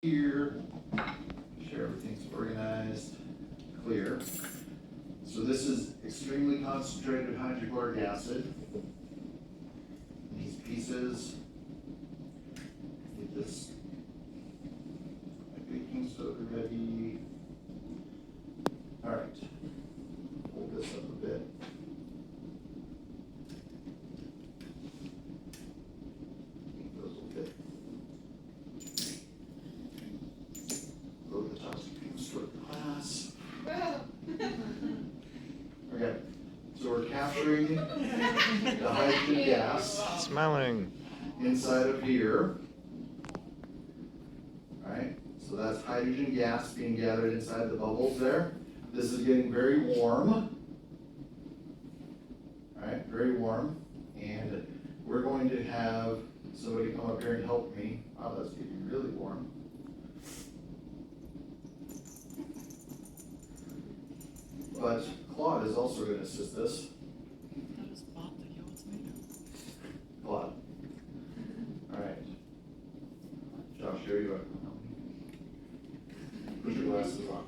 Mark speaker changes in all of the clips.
Speaker 1: Here, make sure everything's organized, clear. So this is extremely concentrated hydrochloric acid. These pieces, get this baking soda ready. All right, hold this up a bit. I think those will fit. Go to the top of the class. Okay, so we're capturing the hydrogen gas
Speaker 2: Smiling.
Speaker 1: inside of here. Alright, so that's hydrogen gas being gathered inside the bubbles there. This is getting very warm. Alright, very warm. And we're going to have somebody come up here and help me. Wow, that's getting really warm. But Claude is also going to assist us. Claude. Alright. Josh, here you are. Put your glasses on.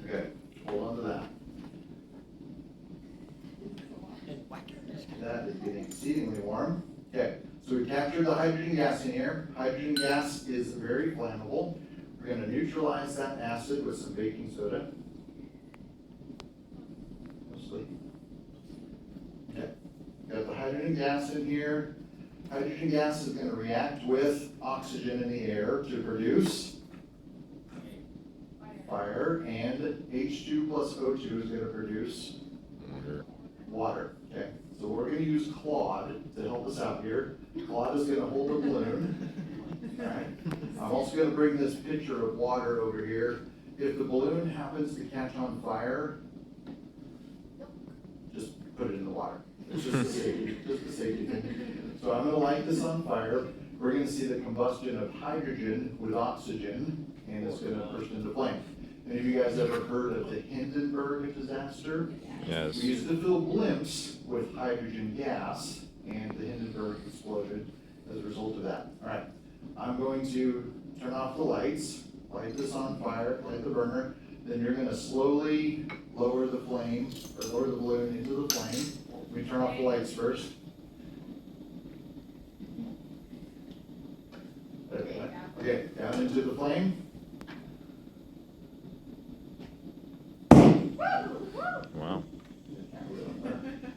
Speaker 1: Okay, hold on to that. That is getting exceedingly warm. Okay, so we captured the hydrogen gas in here. Hydrogen gas is very flammable. We're going to neutralize that acid with some baking soda. Mostly. Okay, got the hydrogen gas in here. Hydrogen gas is going to react with oxygen in the air to produce fire, and H2 plus O2 is going to produce water. Okay, so we're going to use Claude to help us out here. Claude is going to hold the balloon. All right. I'm also going to bring this pitcher of water over here. If the balloon happens to catch on fire, just put it in the water. It's just a safety, thing. So I'm going to light this on fire. We're going to see the combustion of hydrogen with oxygen, and it's going to burst into flame. Any of you guys ever heard of the Hindenburg disaster?
Speaker 2: Yes.
Speaker 1: We used to fill blimps with hydrogen gas, and the Hindenburg exploded as a result of that. All right, I'm going to turn off the lights, light this on fire, light the burner. Then you're going to slowly lower the flame, or lower the balloon into the flame. We turn off the lights first. Okay, down into the flame.
Speaker 2: Wow.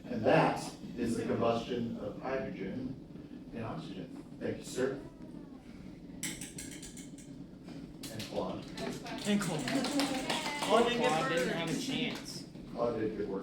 Speaker 1: And that is the combustion of hydrogen and oxygen. Thank you, sir. And Claude.
Speaker 3: And Claude. Claude didn't have a chance.
Speaker 1: Claude did good work.